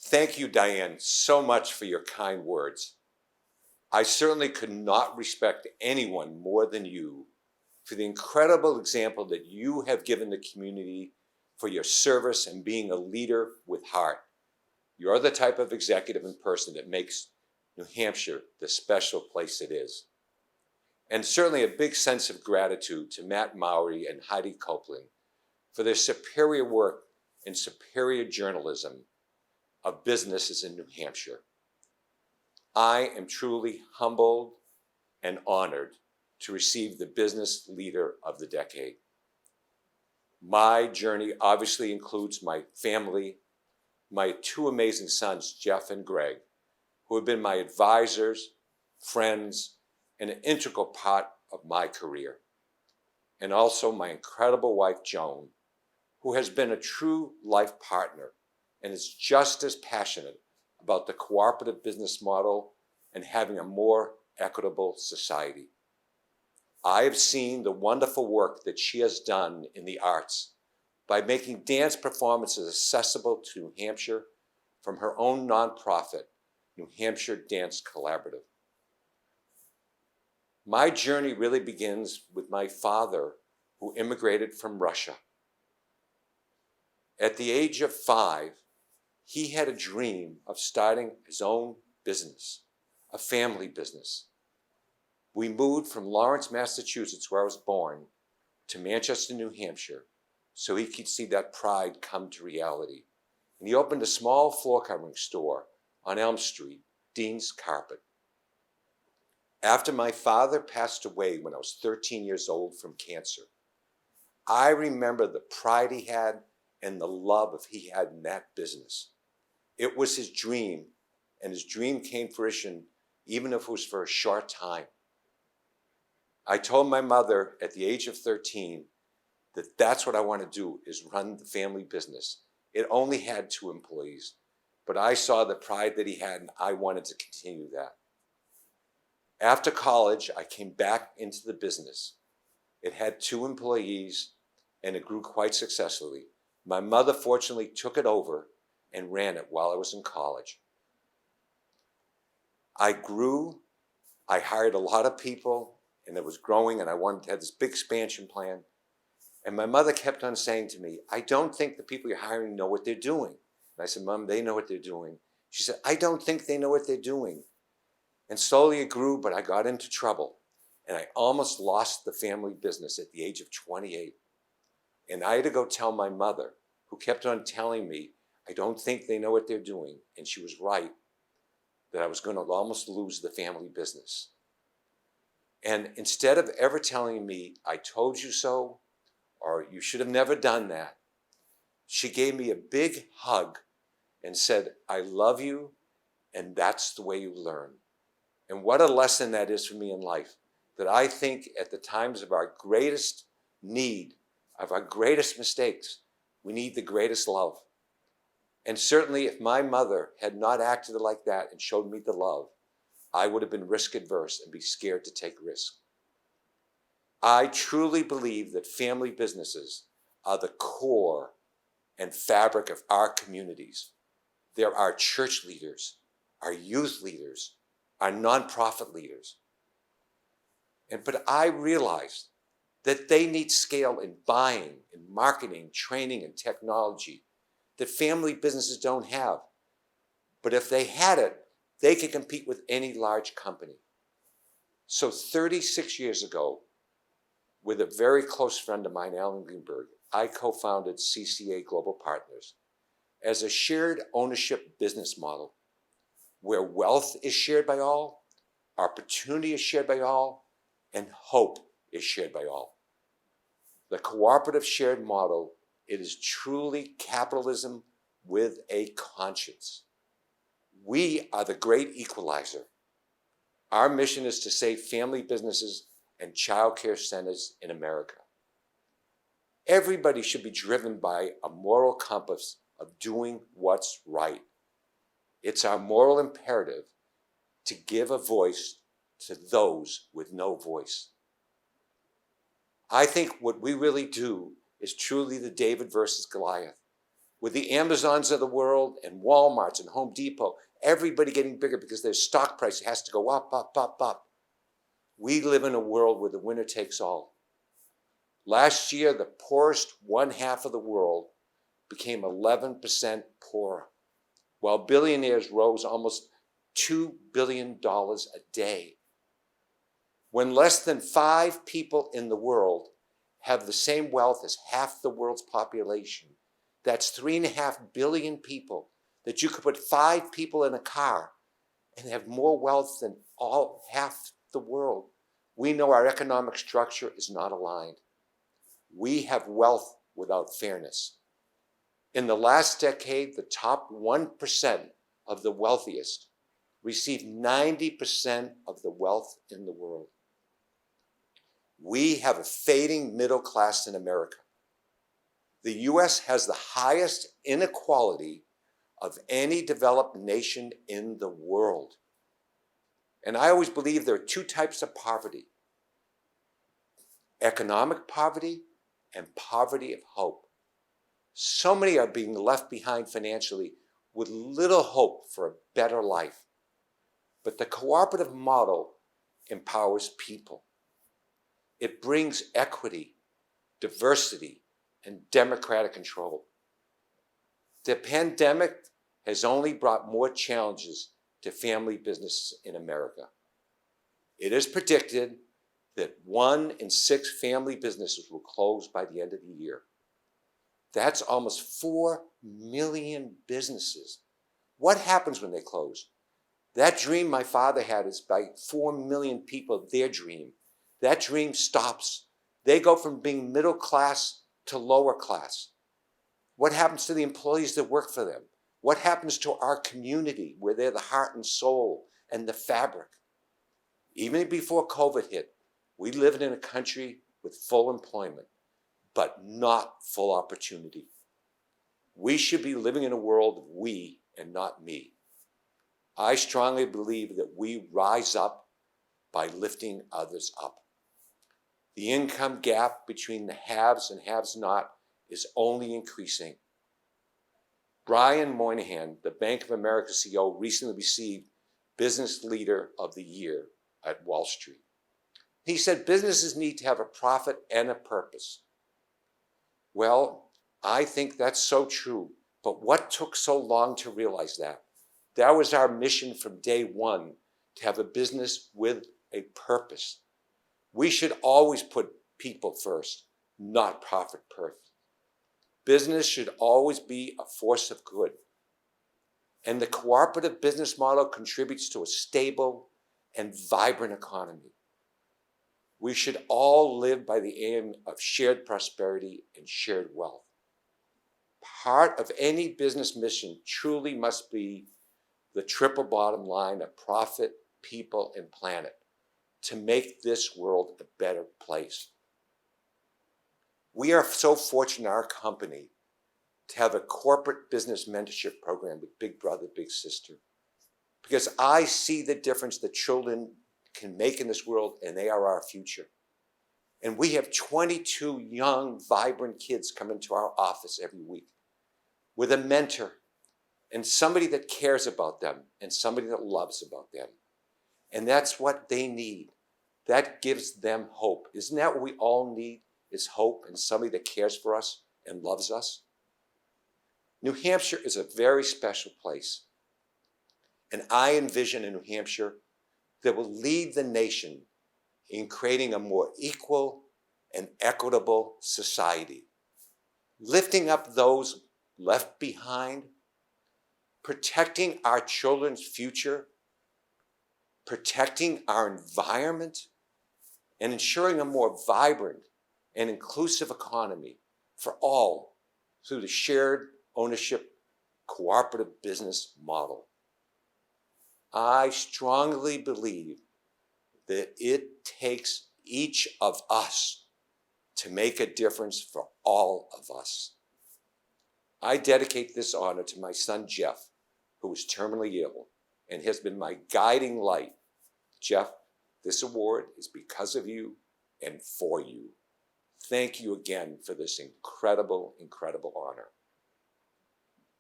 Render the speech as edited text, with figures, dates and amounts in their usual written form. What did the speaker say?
Thank you, Diane, so much for your kind words. I certainly could not respect anyone more than you for the incredible example that you have given the community for your service and being a leader with heart. You're the type of executive and person that makes New Hampshire the special place it is. And certainly a big sense of gratitude to Matt Mowry and Heidi Copeland for their superior work and superior journalism of businesses in New Hampshire. I am truly humbled and honored to receive the Business Leader of the Decade. My journey obviously includes my family, my two amazing sons, Jeff and Greg, who have been my advisors, friends, and an integral part of my career. And also my incredible wife, Joan, who has been a true life partner and is just as passionate about the cooperative business model and having a more equitable society. I have seen the wonderful work that she has done in the arts by making dance performances accessible to New Hampshire from her own nonprofit, New Hampshire Dance Collaborative. My journey really begins with my father, who immigrated from Russia. At the age of 5, he had a dream of starting his own business, a family business. We moved from Lawrence, Massachusetts, where I was born, to Manchester, New Hampshire, so he could see that pride come to reality. And he opened a small floor covering store on Elm Street, Dean's Carpet. After my father passed away when I was 13 years old from cancer, I remember the pride he had and the love he had in that business. It was his dream, and his dream came to fruition, even if it was for a short time. I told my mother at the age of 13 that that's what I want to do, is run the family business. It only had 2 employees, but I saw the pride that he had, and I wanted to continue that. After college, I came back into the business. It had 2 employees, and it grew quite successfully. My mother fortunately took it over and ran it while I was in college. I grew, I hired a lot of people, and it was growing, and I wanted to have this big expansion plan. And my mother kept on saying to me, I don't think the people you're hiring know what they're doing. And I said, Mom, they know what they're doing. She said, I don't think they know what they're doing. And slowly it grew, but I got into trouble. And I almost lost the family business at the age of 28. And I had to go tell my mother, who kept on telling me, I don't think they know what they're doing. And she was right, that I was going to almost lose the family business. And instead of ever telling me, I told you so, or you should have never done that, she gave me a big hug and said, I love you, and that's the way you learn. And what a lesson that is for me in life, that I think at the times of our greatest need, of our greatest mistakes, we need the greatest love. And certainly if my mother had not acted like that and showed me the love, I would have been risk adverse and be scared to take risk. I truly believe that family businesses are the core and fabric of our communities. They're our church leaders, our youth leaders, our nonprofit leaders. But I realized that they need scale in buying, in marketing, training, and technology that family businesses don't have. But if they had it, they could compete with any large company. So 36 years ago, with a very close friend of mine, Alan Greenberg, I co-founded CCA Global Partners as a shared ownership business model where wealth is shared by all, opportunity is shared by all, and hope is shared by all. The cooperative shared model, it is truly capitalism with a conscience. We are the great equalizer. Our mission is to save family businesses and child care centers in America. Everybody should be driven by a moral compass of doing what's right. It's our moral imperative to give a voice to those with no voice. I think what we really do is truly the David versus Goliath. with the Amazons of the world and Walmarts and Home Depot, everybody getting bigger because their stock price has to go up, up, up, up. We live in a world where the winner takes all. Last year, the poorest one half of the world became 11% poorer, while billionaires rose almost $2 billion a day. When less than 5 people in the world have the same wealth as half the world's population, that's 3.5 billion people that you could put 5 people in a car and have more wealth than half the world. We know our economic structure is not aligned. We have wealth without fairness. In the last decade, the top 1% of the wealthiest received 90% of the wealth in the world. We have a fading middle class in America. The U.S. has the highest inequality of any developed nation in the world. And I always believe there are 2 types of poverty: economic poverty and poverty of hope. So many are being left behind financially with little hope for a better life. But the cooperative model empowers people. It brings equity, diversity, and democratic control. The pandemic has only brought more challenges to family businesses in America. It is predicted that 1 in 6 family businesses will close by the end of the year. That's almost 4 million businesses. What happens when they close? That dream my father had is by 4 million people, their dream. That dream stops. They go from being middle class to lower class. What happens to the employees that work for them? What happens to our community where they're the heart and soul and the fabric? Even before COVID hit, we lived in a country with full employment, but not full opportunity. We should be living in a world of we and not me. I strongly believe that we rise up by lifting others up. The income gap between the haves and have-not is only increasing. Brian Moynihan, the Bank of America CEO, recently received Business Leader of the Year at Wall Street. He said businesses need to have a profit and a purpose. Well, I think that's so true, but what took so long to realize that? That was our mission from day one, to have a business with a purpose. We should always put people first, not profit first. Business should always be a force of good. And the cooperative business model contributes to a stable and vibrant economy. We should all live by the aim of shared prosperity and shared wealth. Part of any business mission truly must be the triple bottom line of profit, people, and planet to make this world a better place. We are so fortunate in our company to have a corporate business mentorship program with Big Brother, Big Sister, because I see the difference that children can make in this world, and they are our future. And we have 22 young, vibrant kids come into our office every week with a mentor and somebody that cares about them and somebody that loves about them. And that's what they need. That gives them hope. Isn't that what we all need, is hope and somebody that cares for us and loves us? New Hampshire is a very special place. And I envision a New Hampshire that will lead the nation in creating a more equal and equitable society, lifting up those left behind, protecting our children's future, protecting our environment, and ensuring a more vibrant and inclusive economy for all through the shared ownership cooperative business model. I strongly believe that it takes each of us to make a difference for all of us. I dedicate this honor to my son, Jeff, who is terminally ill and has been my guiding light. Jeff, this award is because of you and for you. Thank you again for this incredible, incredible honor.